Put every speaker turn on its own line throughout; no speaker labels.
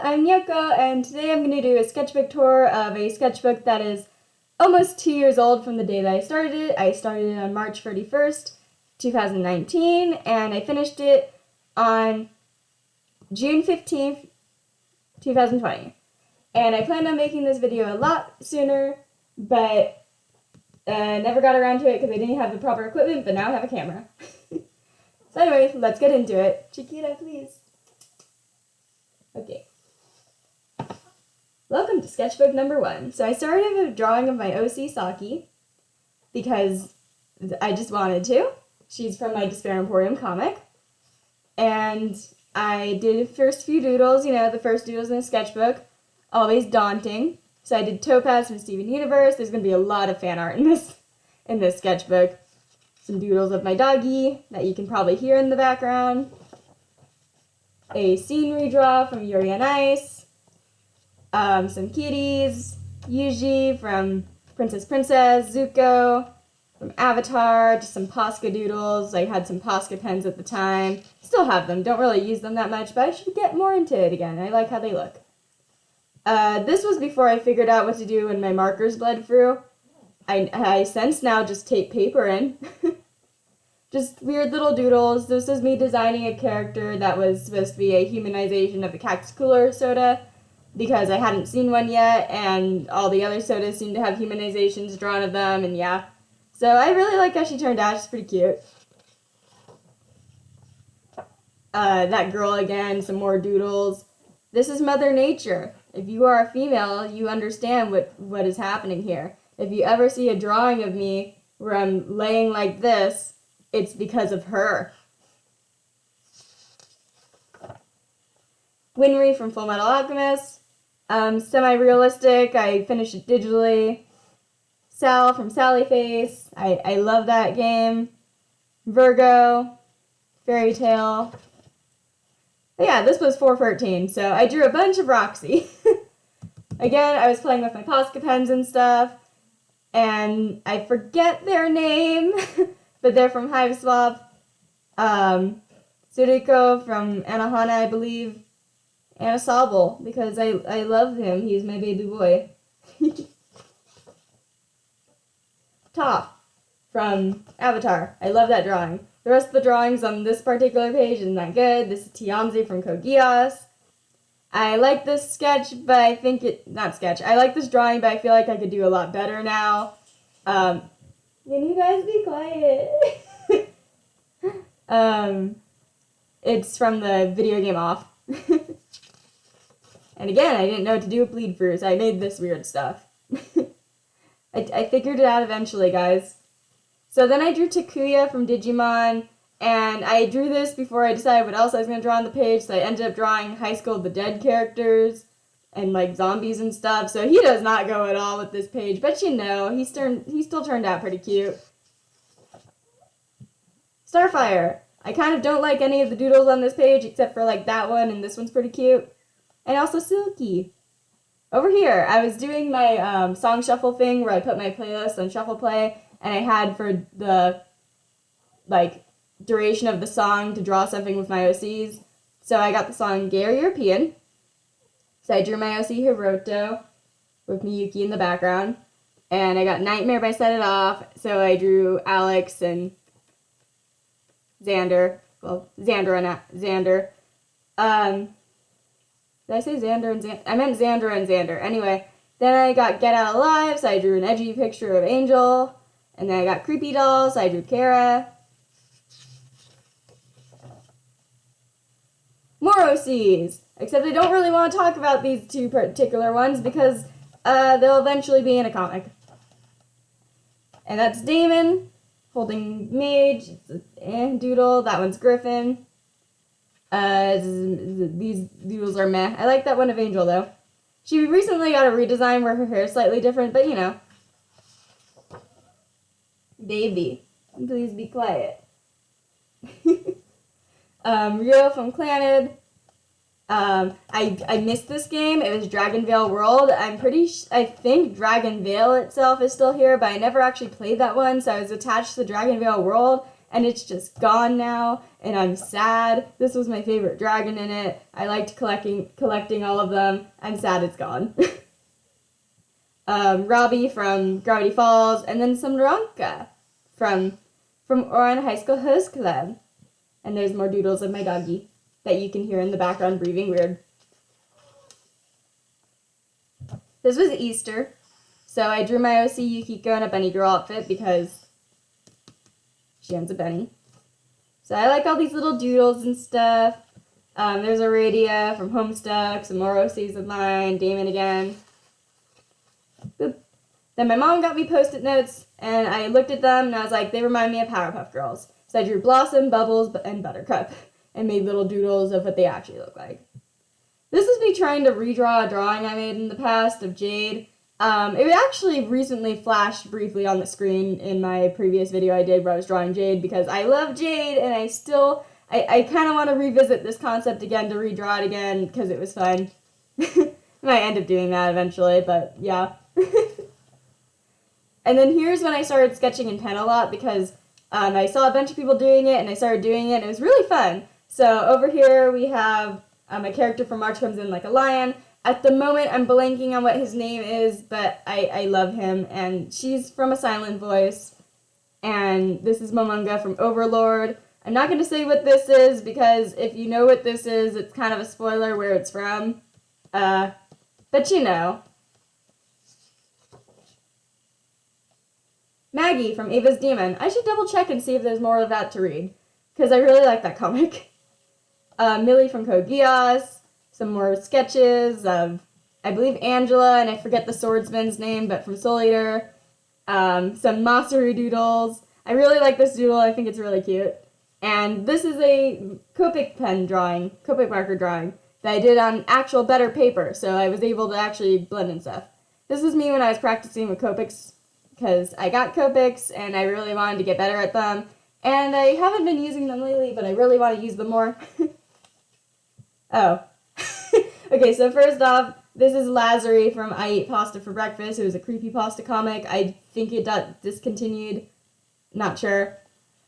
I'm Yoko, and today I'm going to do a sketchbook tour of a sketchbook that is almost 2 years old from the day that I started it. I started it on March 31st, 2019, and I finished it on June 15th, 2020. And I planned on making this video a lot sooner, but never got around to it because I didn't have the proper equipment, but now I have a camera. So anyway, let's get into it. Chiquita, please. Okay. Welcome to sketchbook number 1. So I started with a drawing of my OC Saki because I just wanted to. She's from my Despair Emporium comic. And I did the first few doodles, the first doodles in the sketchbook. Always daunting. So I did Topaz from Steven Universe. There's going to be a lot of fan art in this sketchbook. Some doodles of my doggie that you can probably hear in the background. A scenery draw from Yuri on Ice. Some kitties. Yuji from Princess, Zuko from Avatar, just some Posca doodles. I had some Posca pens at the time. Still have them, don't really use them that much, but I should get more into it again. I like how they look. This was before I figured out what to do when my markers bled through. I since now just tape paper in. Just weird little doodles. This is me designing a character that was supposed to be a humanization of the Cactus Cooler soda because I hadn't seen one yet, and all the other sodas seem to have humanizations drawn of them, and yeah. So I really like how she turned out. She's pretty cute. That girl again, some more doodles. This is Mother Nature. If you are a female, you understand what is happening here. If you ever see a drawing of me where I'm laying like this, it's because of her. Winry from Full Metal Alchemist. Semi-realistic. I finished it digitally. Sal from Sally Face. I love that game. Virgo. Fairy Tale. But yeah, this was 413, so I drew a bunch of Roxy. Again, I was playing with my Posca pens and stuff, and I forget their name, but they're from Hive Swap. Suriko from Anohana, I believe. Anna Sobel, because I love him. He's my baby boy. Toph from Avatar. I love that drawing. The rest of the drawings on this particular page isn't that good. This is Tiamzi from Code Geass. I like this sketch, but I think I like this drawing, but I feel like I could do a lot better now. Can you guys be quiet? It's from the video game Off. And again, I didn't know what to do with bleed through, so I made this weird stuff. I figured it out eventually, guys. So then I drew Takuya from Digimon, and I drew this before I decided what else I was going to draw on the page, so I ended up drawing High School of the Dead characters, and like zombies and stuff, so he does not go at all with this page, but he still turned out pretty cute. Starfire. I kind of don't like any of the doodles on this page, except for like that one, and this one's pretty cute. And also Silky. Over here, I was doing my song shuffle thing where I put my playlist on shuffle play, and I had for the duration of the song to draw something with my OCs. So I got the song Gay European. So I drew my OC Hiroto with Miyuki in the background. And I got Nightmare by Set It Off. So I drew Alex and Xander. Well, Xander and Xander. Did I say Xander and Xander? I meant Xander and Xander. Anyway, then I got Get Out Alive. So I drew an edgy picture of Angel. And then I got Creepy Doll. So I drew Kara. More OCs, except I don't really want to talk about these two particular ones because they'll eventually be in a comic. And that's Damon holding Mage, it's doodle, that one's Griffin. These doodles are meh. I like that one of Angel though. She recently got a redesign where her hair is slightly different, but Baby, please be quiet. Rio from Claned. I missed this game. It was Dragon Veil World. I think Dragon Veil itself is still here, but I never actually played that one, so I was attached to Dragon Veil World, and it's just gone now, and I'm sad. This was my favorite dragon in it. I liked collecting all of them. I'm sad it's gone. Robbie from Gravity Falls, and then some Ronka from Oran High School Host Club. And there's more doodles of my doggie that you can hear in the background breathing weird. This was Easter, so I drew my OC Yukiko in a Bunny Girl outfit because she owns a bunny. So I like all these little doodles and stuff. There's Aradia from Homestuck, some more OCs of mine, Damon again. Boop. Then my mom got me Post-it notes, and I looked at them, and I was like, they remind me of Powerpuff Girls. So I drew Blossom, Bubbles, and Buttercup, and made little doodles of what they actually look like. This is me trying to redraw a drawing I made in the past of Jade. It actually recently flashed briefly on the screen in my previous video I did where I was drawing Jade because I love Jade, and I kind of want to revisit this concept again to redraw it again because it was fun. I might end up doing that eventually, but yeah. And then here's when I started sketching in pen a lot because I saw a bunch of people doing it and I started doing it and it was really fun. So over here we have a character from March Comes In Like a Lion. At the moment I'm blanking on what his name is, but I love him, and she's from A Silent Voice. And this is Momonga from Overlord. I'm not going to say what this is because if you know what this is, it's kind of a spoiler where it's from. But you know. Maggie from Ava's Demon. I should double check and see if there's more of that to read, because I really like that comic. Millie from Code Geass. Some more sketches of, I believe, Angela, and I forget the swordsman's name, but from Soul Eater. Some Masaru doodles. I really like this doodle. I think it's really cute. And this is a Copic marker drawing that I did on actual better paper, so I was able to actually blend and stuff. This was me when I was practicing with Copics, because I got Copics and I really wanted to get better at them, and I haven't been using them lately, but I really want to use them more. Oh. Okay, so first off, this is Lazary from I Eat Pasta for Breakfast. It was a creepypasta comic. I think it got discontinued. Not sure.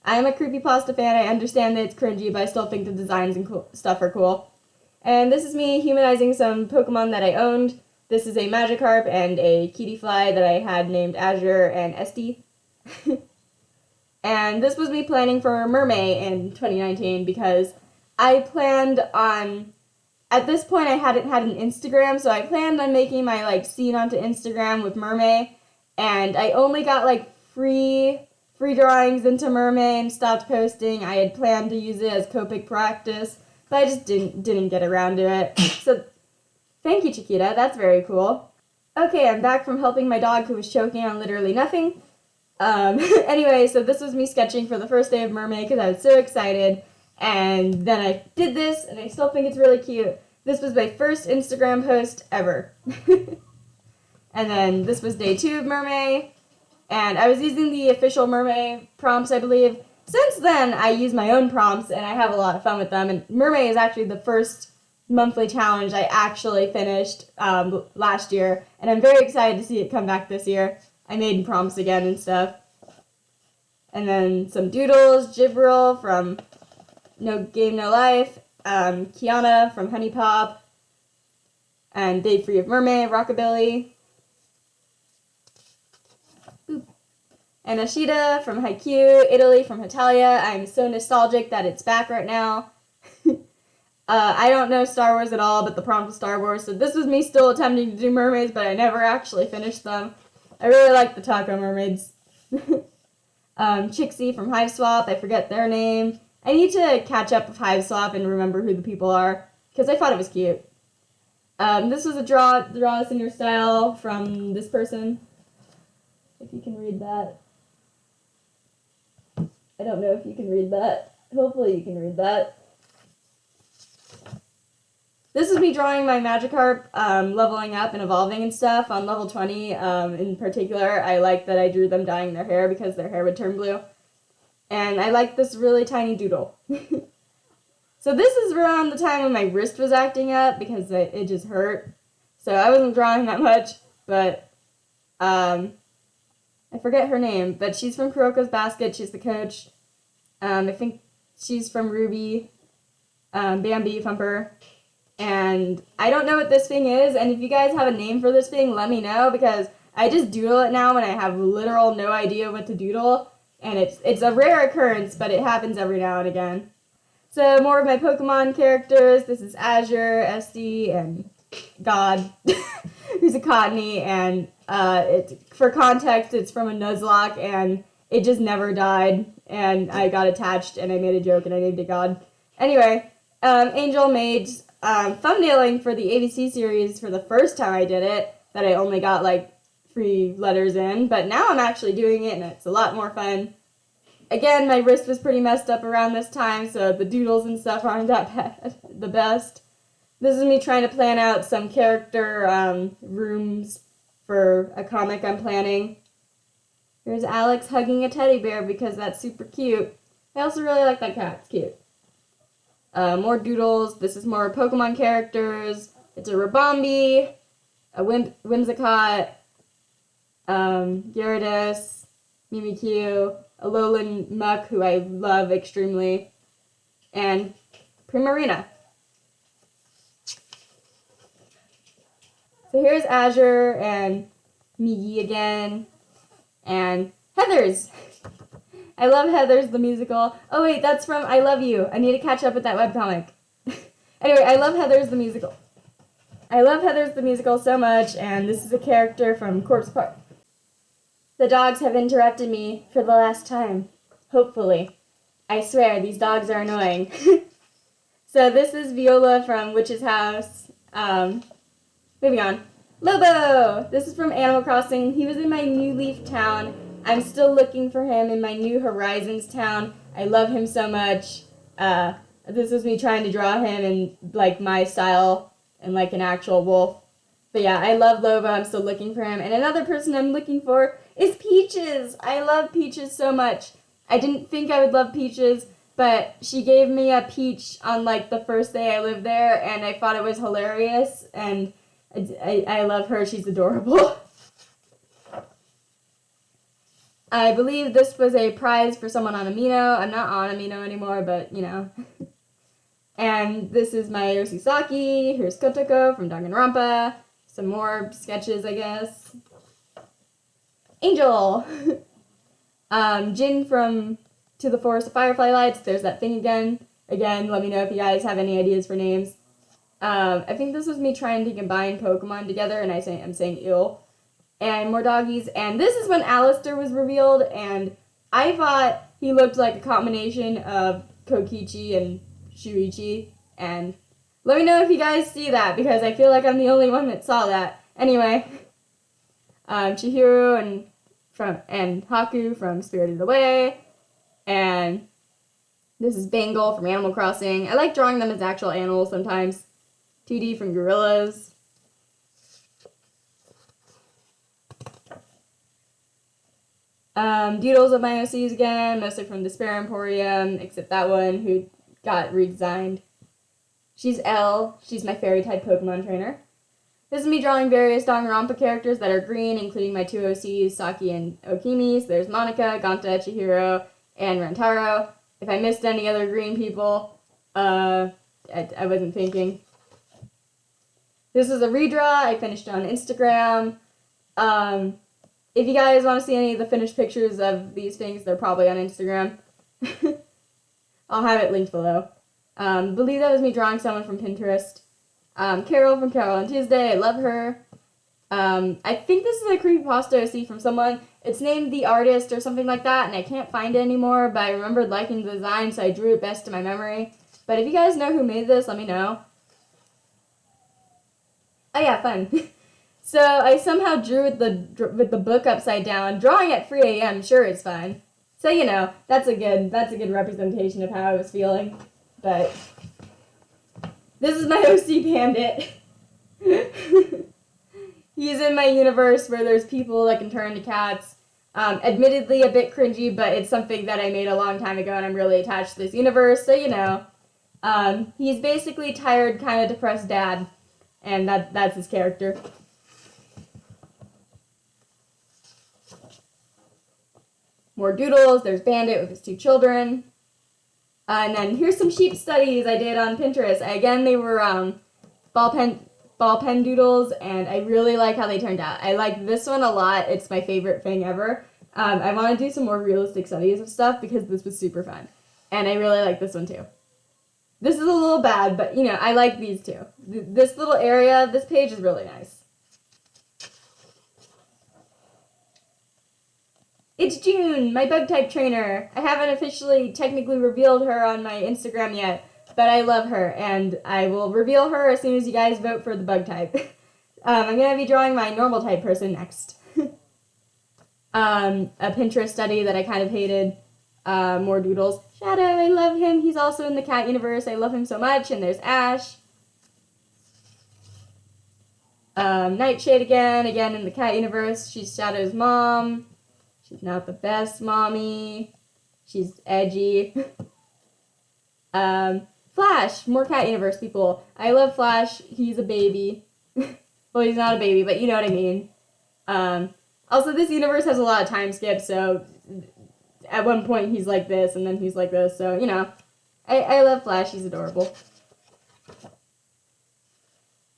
I am a creepypasta fan. I understand that it's cringy, but I still think the designs and stuff are cool. And this is me humanizing some Pokemon that I owned. This is a Magikarp and a Kittyfly that I had named Azure and Esty. And this was me planning for Mermaid in 2019 because I planned on... At this point, I hadn't had an Instagram, so I planned on making my, scene onto Instagram with Mermaid, and I only got, free drawings into Mermaid and stopped posting. I had planned to use it as Copic practice, but I just didn't get around to it. So, thank you, Chiquita. That's very cool. Okay, I'm back from helping my dog who was choking on literally nothing. Anyway, so this was me sketching for the first day of Mermaid because I was so excited. And then I did this, and I still think it's really cute. This was my first Instagram post ever. And then this was day 2 of Mermaid, and I was using the official Mermaid prompts, I believe. Since then, I use my own prompts, and I have a lot of fun with them. And Mermaid is actually the first monthly challenge I actually finished last year, and I'm very excited to see it come back this year. I made prompts again and stuff. And then some doodles, Jibril from No Game, No Life, Kiana from Honey Pop, and Day 3 of Mermaid, Rockabilly, boop. And Ashita from Haikyuu, Italy from Hitalia. I'm so nostalgic that it's back right now. I don't know Star Wars at all, but the prompt was Star Wars, so this was me still attempting to do mermaids, but I never actually finished them. I really like the taco mermaids. Chixie from Hive Swap, I forget their name. I need to catch up with Hive Swap and remember who the people are, because I thought it was cute. This was a draw this in your style from this person. If you can read that. I don't know if you can read that. Hopefully you can read that. This is me drawing my Magikarp, leveling up and evolving and stuff on level 20. In particular, I like that I drew them dyeing their hair because their hair would turn blue. And I like this really tiny doodle. So this is around the time when my wrist was acting up because it just hurt. So I wasn't drawing that much, but I forget her name, but she's from Kuroko's Basket. She's the coach. I think she's from Ruby, Bambi, Thumper. And I don't know what this thing is, and if you guys have a name for this thing, let me know, because I just doodle it now when I have literal no idea what to doodle, and it's a rare occurrence, but it happens every now and again. So more of my Pokemon characters. This is Azure, Esty, and God, who's a Cottony, and for context, it's from a Nuzlocke, and it just never died, and I got attached, and I made a joke, and I named it God. Anyway, Angel made thumbnailing for the ABC series for the first time I did it, that I only got like 3 letters in, but now I'm actually doing it, and it's a lot more fun. Again, my wrist was pretty messed up around this time, so the doodles and stuff aren't that bad, the best. This is me trying to plan out some character rooms for a comic I'm planning. Here's Alex hugging a teddy bear because that's super cute. I also really like that cat, it's cute. More doodles. This is more Pokemon characters. It's a Rabombi, a Whimsicott, Gyarados, Mimikyu, a Alolan Muck, who I love extremely, and Primarina. So here's Azure and Miggy again, and Heathers. I love Heathers the musical. Oh wait, that's from I Love You. I need to catch up with that webcomic. Anyway, I love Heathers the musical. I love Heathers the musical so much, and this is a character from Corpse Park. The dogs have interrupted me for the last time. Hopefully. I swear, these dogs are annoying. So this is Viola from Witch's House. Moving on. Lobo! This is from Animal Crossing. He was in my New Leaf town. I'm still looking for him in my New Horizons town. I love him so much. This was me trying to draw him in like my style and like an actual wolf. But yeah, I love Lobo. I'm still looking for him. And another person I'm looking for is Peaches. I love Peaches so much. I didn't think I would love Peaches, but she gave me a peach on like the first day I lived there, and I thought it was hilarious. And I love her. She's adorable. I believe this was a prize for someone on Amino. I'm not on Amino anymore, but, you know. And this is my Yoshisaki. Here's Kotoko from Danganronpa. Some more sketches, I guess. Angel! Jin from To the Forest of Firefly Lights. There's that thing again. Again, let me know if you guys have any ideas for names. I think this was me trying to combine Pokemon together, and I'm saying ill. And more doggies, and this is when Alistair was revealed, and I thought he looked like a combination of Kokichi and Shuichi, and let me know if you guys see that, because I feel like I'm the only one that saw that. Anyway, Chihiro and Haku from Spirited Away, and this is Bangle from Animal Crossing. I like drawing them as actual animals sometimes. 2D from Gorillas. Doodles of my OCs again, mostly from Despair Emporium, except that one who got redesigned. She's Elle. She's my fairy-type Pokemon trainer. This is me drawing various Danganronpa characters that are green, including my 2 OCs, Saki and Okimi. So there's Monica, Ganta, Chihiro, and Rantaro. If I missed any other green people, I wasn't thinking. This is a redraw I finished on Instagram. If you guys want to see any of the finished pictures of these things, they're probably on Instagram. I'll have it linked below. Believe that was me drawing someone from Pinterest. Carol from Carol on Tuesday. I love her. I think this is a creepypasta I see from someone. It's named The Artist or something like that, and I can't find it anymore, but I remembered liking the design, so I drew it best to my memory. But if you guys know who made this, let me know. Oh yeah, fun. So I somehow drew with the book upside down. Drawing at 3 a.m. sure is fun. So you know, that's a good representation of how I was feeling. But this is my OC Bandit. He's in my universe where there's people that can turn into cats. Admittedly a bit cringy, but it's something that I made a long time ago, and I'm really attached to this universe. So you know, he's basically tired, kind of depressed dad, and that's his character. More doodles. There's Bandit with his 2 children. And then here's some sheep studies I did on Pinterest. Again, they were ball pen doodles, and I really like how they turned out. I like this one a lot. It's my favorite thing ever. I want to do some more realistic studies of stuff because this was super fun. And I really like this one too. This is a little bad, but you know, I like these too. This little area of this page is really nice. It's June, my bug type trainer. I haven't officially technically revealed her on my Instagram yet, but I love her, and I will reveal her as soon as you guys vote for the bug type. I'm going to be drawing my normal type person next. A Pinterest study that I kind of hated. More doodles. Shadow, I love him. He's also in the cat universe. I love him so much. And there's Ash. Nightshade again in the cat universe. She's Shadow's mom. She's not the best mommy. She's edgy. Flash, more cat universe people. I love Flash. He's a baby. Well, he's not a baby, but you know what I mean. Also, this universe has a lot of time skips, so at one point he's like this, and then he's like this, so, you know. I love Flash. He's adorable.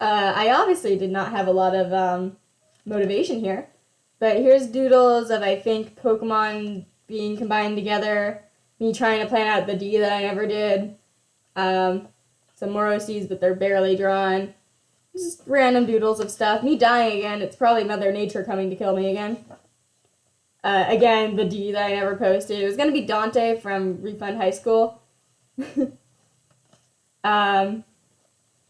I obviously did not have a lot of motivation here. But here's doodles of, I think, Pokemon being combined together. Me trying to plan out the D that I never did. Some more OCs, but they're barely drawn. Just random doodles of stuff. Me dying again. It's probably Mother Nature coming to kill me again. Again, the D that I never posted. It was going to be Dante from Refund High School. I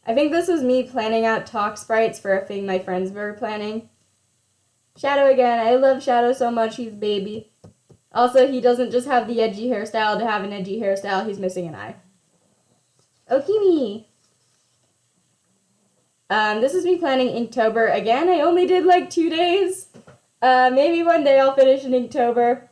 think this was me planning out talk sprites for a thing my friends were planning. Shadow again. I love Shadow so much. He's a baby. Also, he doesn't just have the edgy hairstyle to have an edgy hairstyle. He's missing an eye. Okimi. This is me planning Inktober. Again, I only did like 2 days. Maybe one day I'll finish in Inktober.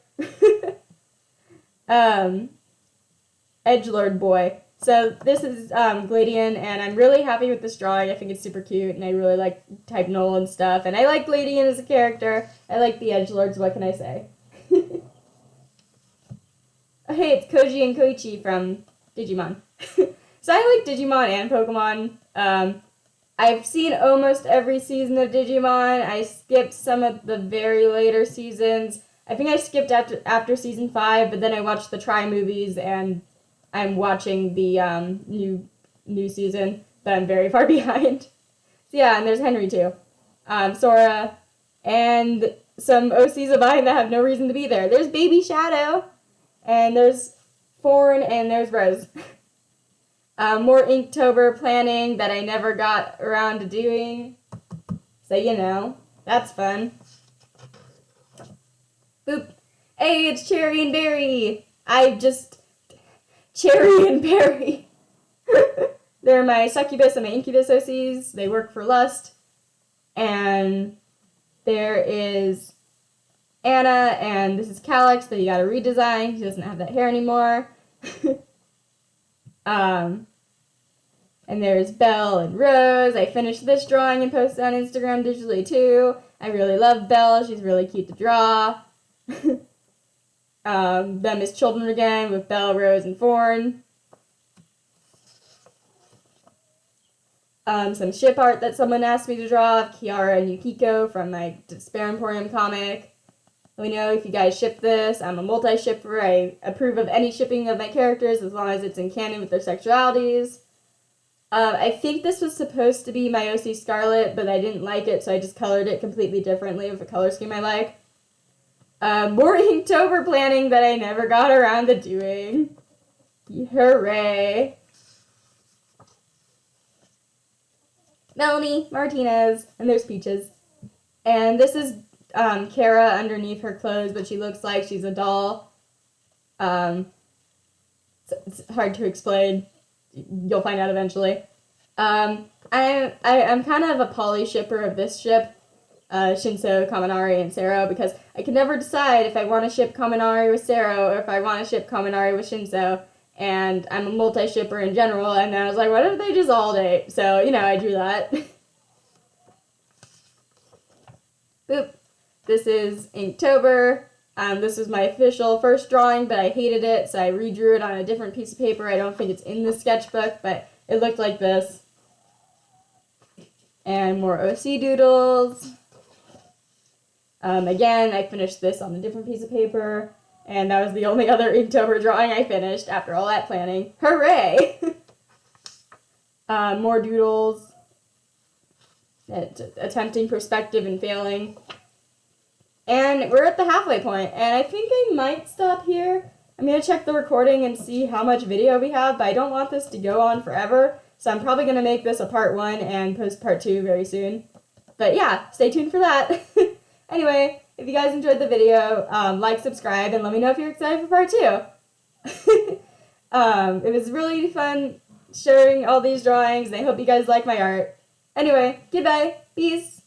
Edgelord boy. So this is Gladian, and I'm really happy with this drawing. I think it's super cute, and I really like Type Null and stuff. And I like Gladian as a character. I like the Edgelords, what can I say? Oh, hey, it's Koji and Koichi from Digimon. So I like Digimon and Pokemon. I've seen almost every season of Digimon. I skipped some of the very later seasons. I think I skipped after season 5, but then I watched the Try movies, and I'm watching the new season, but I'm very far behind. So yeah, and there's Henry too. Sora, and some OCs of mine that have no reason to be there. There's Baby Shadow, and there's Thorn, and there's Rose. More Inktober planning that I never got around to doing. So, you know, that's fun. Boop. Hey, it's Cherry and Berry. Cherry and Berry. They're my succubus and my incubus OCs. They work for Lust. And there is Anna, and this is Calyx, but he got a redesign. He doesn't have that hair anymore. And there's Belle and Rose. I finished this drawing and posted on Instagram digitally too. I really love Belle. She's really cute to draw. Them as children again with Belle, Rose, and Thorn. Some ship art that someone asked me to draw of Kiara and Yukiko from my Despair Emporium comic. Let me know if you guys ship this. I'm a multi-shipper. I approve of any shipping of my characters as long as it's in canon with their sexualities. I think this was supposed to be my OC Scarlet, but I didn't like it, so I just colored it completely differently with a color scheme I like. More Inktober planning that I never got around to doing. Hooray! Melanie Martinez, and there's Peaches. And this is Kara underneath her clothes, but she looks like she's a doll. It's hard to explain. You'll find out eventually. I'm kind of a poly shipper of this ship, Shinso, Kaminari, and Sero, because I can never decide if I want to ship Kaminari with Sero or if I want to ship Kaminari with Shinso, and I'm a multi-shipper in general, and then I was like, what if they just all date? So, you know, I drew that. Boop. This is Inktober. This was my official first drawing, but I hated it, so I redrew it on a different piece of paper. I don't think it's in the sketchbook, but it looked like this. And more OC doodles. Again, I finished this on a different piece of paper, and that was the only other Inktober drawing I finished after all that planning. Hooray! More doodles. Attempting perspective and failing. And we're at the halfway point, and I think I might stop here. I'm going to check the recording and see how much video we have, but I don't want this to go on forever, so I'm probably going to make this a part 1 and post part 2 very soon. But yeah, stay tuned for that. Anyway, if you guys enjoyed the video, like, subscribe, and let me know if you're excited for part 2. It was really fun sharing all these drawings, and I hope you guys like my art. Anyway, goodbye. Peace.